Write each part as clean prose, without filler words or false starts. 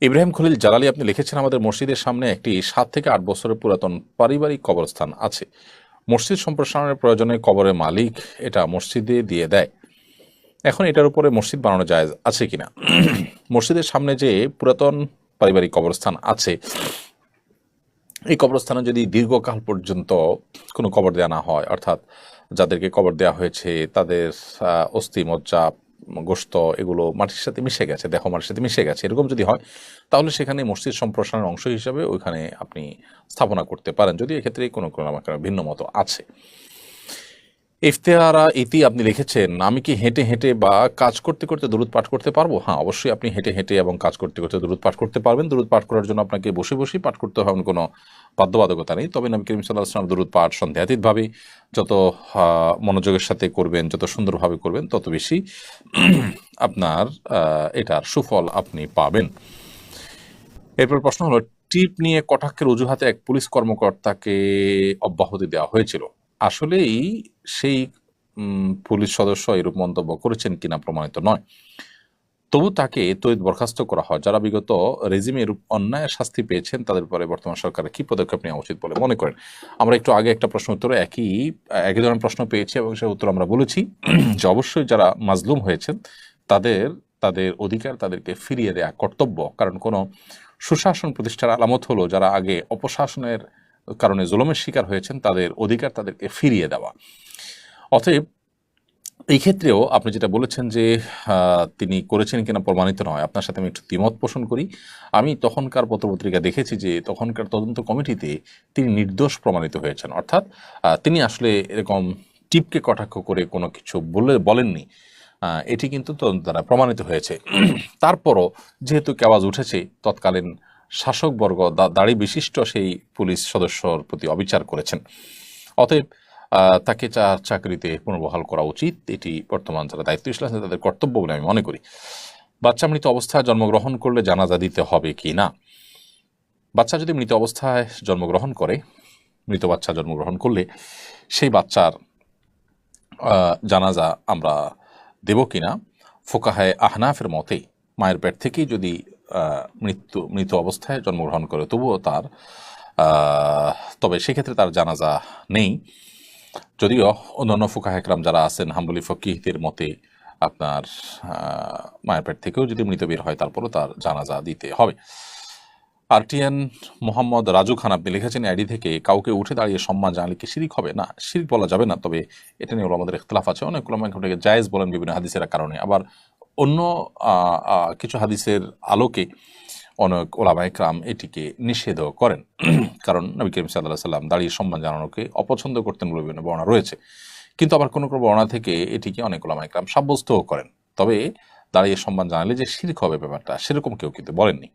ইব্রাহিম খলিল জালালি আপনি লিখেছেন, আমাদের মসজিদের সামনে একটি 7 থেকে 8 বছরের পুরাতন পারিবারিক কবরস্থান আছে। মসজিদ সম্প্রসারণের প্রয়োজনে কবরের মালিক এটা মসজিদে দিয়ে দেয়। এখন এটার উপরে মসজিদ বানানো জায়েজ আছে কিনা? মসজিদের সামনে যে পুরাতন পারিবারিক কবরস্থান আছে, এই কবরস্থানে যদি দীর্ঘকাল পর্যন্ত কোনো কবর দেওয়া না হয়, অর্থাৎ যাদেরকে কবর দেওয়া হয়েছে তাদের অস্থি মজ্জা গোশত এগুলো মাটির সাথে মিশে গেছে, দেহ মাটির সাথে মিশে গেছে, এরকম যদি হয় তাহলে সেখানে মসজিদ সম্প্রসারণের অংশ হিসাবে ওইখানে আপনি স্থাপনা করতে পারেন, যদি এক্ষেত্রে কোনো ভিন্ন মত আছে। ইফতেহারা ইতি আপনি লিখেছেন, আমি কি হেঁটে হেঁটে বা কাজ করতে করতে দুরূদ পাঠ করতে পারবো? হ্যাঁ, অবশ্যই আপনি হেঁটে হেঁটে এবং কাজ করতে করতে দুরূদ পাঠ করতে পারবেন। দুরূদ পাঠ করার জন্য আপনাকে বসে বসেই পাঠ করতে হবে, এমন কোনো বাধ্যবাধকতা নেই। তবে নবী করিম সাল্লাল্লাহু আলাইহি ওয়াসাল্লাম দুরূদ পাঠ সন্দেহাতীতভাবে যত মনোযোগের সাথে করবেন, যত সুন্দরভাবে করবেন, তত বেশি আপনার এটার সুফল আপনি পাবেন। এরপর প্রশ্ন হলো, টিপ নিয়ে কটাক্ষের অজুহাতে এক পুলিশ কর্মকর্তাকে অব্যাহতি দেওয়া হয়েছিল। আসলেই সেই পুলিশ সদস্য এরূপ মন্তব্য করেছেন কিনা প্রমাণিত নয়, তবু তাকে তড়িৎ বরখাস্ত করা হয়। যারা বিগত রেজিমে এরূপ অন্যায় শাস্তি পেয়েছেন তাদের পরে বর্তমান সরকারের কি পদক্ষেপ নেওয়া উচিত বলে মনে করেন? আমরা একটু আগে একটা প্রশ্ন উত্তরে একই ধরনের প্রশ্ন পেয়েছি এবং সে উত্তর আমরা বলেছি যে অবশ্যই যারা মাজলুম হয়েছেন তাদের তাদের অধিকার তাদেরকে ফিরিয়ে দেয়া কর্তব্য। কারণ কোনো সুশাসন প্রতিষ্ঠার আলামত হলো যারা আগে অপশাসনের কারণে জুলুমের শিকার হয়েছেন তাদের অধিকার তাদেরকে ফিরিয়ে দেওয়া। অতএব এই ক্ষেত্রেও আপনি যেটা বলেছেন যে তিনি করেছেন কিনা প্রমাণিত নয়, আপনার সাথে আমি একটু দ্বিমত পোষণ করি। আমি তখনকার পত্রপত্রিকা দেখেছি যে তখনকার তদন্ত কমিটিতে তিনি নির্দোষ প্রমাণিত হয়েছেন, অর্থাৎ তিনি আসলে এরকম টিপকে কটাক্ষ করে কোনো কিছু বলেননি, এটি কিন্তু তদন্ত দ্বারা প্রমাণিত হয়েছে। তারপরও যেহেতু আওয়াজ উঠেছে, তৎকালীন শাসকবর্গ দাড়ি বিশিষ্ট সেই পুলিশ সদস্যর প্রতি অবিচার করেছেন, অতএব তাকে চাকরিতে পুনর্বহাল করা উচিত। এটি বর্তমান যারা দায়িত্বশীল আছেন তাদের কর্তব্য বলে আমি মনে করি। বাচ্চা মৃত অবস্থায় জন্মগ্রহণ করলে জানাজা দিতে হবে কি না? বাচ্চা যদি মৃত অবস্থায় জন্মগ্রহণ করে, মৃত বাচ্চা জন্মগ্রহণ করলে সেই বাচ্চার জানাজা আমরা দেব কিনা, ফোকাহায়ে আহনাফের মতে মায়ের পেট থেকেই যদি মৃত অবস্থায় জন্মগ্রহণ করে তবুও তার তবে সেক্ষেত্রে তার জানাজা নেই। যদিও অন্যান্য ফুকাহে কেরাম যারা আছেন হাম্বলি ফকিহদের মতে আপনার মায়ের পেট থেকেও যদি মৃত বের হয় তারপরও তার জানাজা দিতে হবে। আরটিএন মোহাম্মদ রাজু খান আপনি লিখেছেন, আইডি থেকে কাউকে উঠে দাঁড়িয়ে সম্মান জানালে কি শিরিক হবে? না, শিরিক বলা যাবে না, তবে এটা নিয়ে আমাদের ইখতিলাফ আছে। অনেক ওলামা এটাকে জায়েজ বলেন বিভিন্ন হাদিসের কারণে, আবার অন্য কিছু হাদিসের আলোকে অনেক ওলামা ইকরাম এটিকে নিষেধও করেন। কারণ নবী করিম সাল্লাল্লাহু আলাইহি ওয়াসাল্লাম দাঁড়িয়ে সম্মান জানানোকে অপছন্দ করতেন বলে বিভিন্ন বর্ণনা রয়েছে, কিন্তু আবার কোনো কোনো বর্ণনা থেকে এটিকে অনেক ওলামা ইকরাম সাব্যস্তও করেন। তবে দাঁড়িয়ে সম্মান জানালে যে শিরক হবে ব্যাপারটা সেরকম কেউ কিন্তু বলেননি।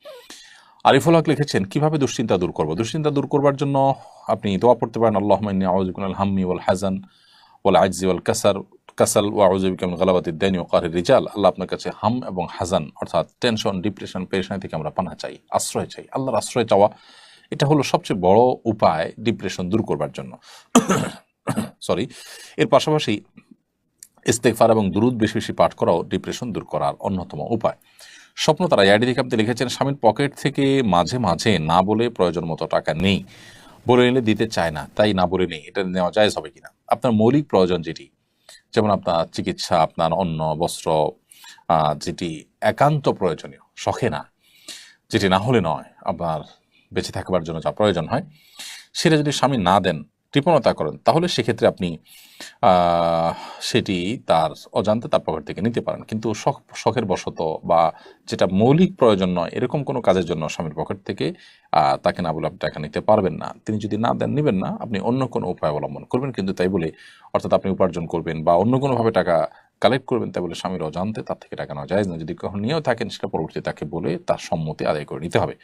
আরিফুল হক লিখেছেন, কিভাবে দুশ্চিন্তা দূর করব? দুশ্চিন্তা দূর করবার জন্য আপনি দোয়া পড়তে পারেন, আল্লাহুম্মা ইন্নী আউযু বিকা মিনাল হাম্মি ওয়াল হাযান ওয়াল আজজি ওয়াল কাসাল ওয়া আউযু বিকা মিন গালাবাতিদ দাইনি ওয়া কাহরির রিজাল। আল্লাহ, আপনার কাছে হাম এবং হাজান অর্থাৎ টেনশন, ডিপ্রেশন, পেরেশানি থেকে আমরা পানাহ চাই, আশ্রয় চাই। আল্লাহর আশ্রয় চাওয়া এটা হলো সবচেয়ে বড় উপায় ডিপ্রেশন দূর করবার জন্য। সরি, এর পাশাপাশি ইস্তেগফার এবং দুরূদ বেশি বেশি পাঠ করাও ডিপ্রেশন দূর করার অন্যতম উপায়। স্বপ্ন তারা আইডি থেকে আপনি লিখেছেন, স্বামীর পকেট থেকে মাঝে মাঝে না বলে প্রয়োজন মতো টাকা নেই, বলে নিলে দিতে চায় না, তাই না বলে নেই, এটা নেওয়া জায়েজ হবে কিনা? আপনার মৌলিক প্রয়োজন যেটি, যেমন আপনার চিকিৎসা, আপনার অন্ন বস্ত্র, যেটি একান্ত প্রয়োজনীয়, শখে না, যেটি না হলে নয়, আপনার বেঁচে থাকবার জন্য যা প্রয়োজন হয়, সেটা যদি স্বামী না দেন, কৃপণতা করেন, তাহলে সেক্ষেত্রে আপনি সেটি তার অজান্তে তার পকেট থেকে নিতে পারেন। কিন্তু শখের বশত বা যেটা মৌলিক প্রয়োজন নয় এরকম কোনো কাজের জন্য স্বামীর পকেট থেকে তাকে না বলে আপনি টাকা নিতে পারবেন না। তিনি যদি না দেন, নেবেন না, আপনি অন্য কোনো উপায় অবলম্বন করবেন। কিন্তু তাই বলে অর্থাৎ আপনি উপার্জন করবেন বা অন্য কোনোভাবে টাকা কালেক্ট করবেন তাই বলে স্বামীর অজান্তে তার থেকে টাকা নেওয়া যায় না। যদি কখন নিয়েও থাকেন সেটা পরবর্তীতে তাকে বলে তার সম্মতি আদায় করে নিতে হবে।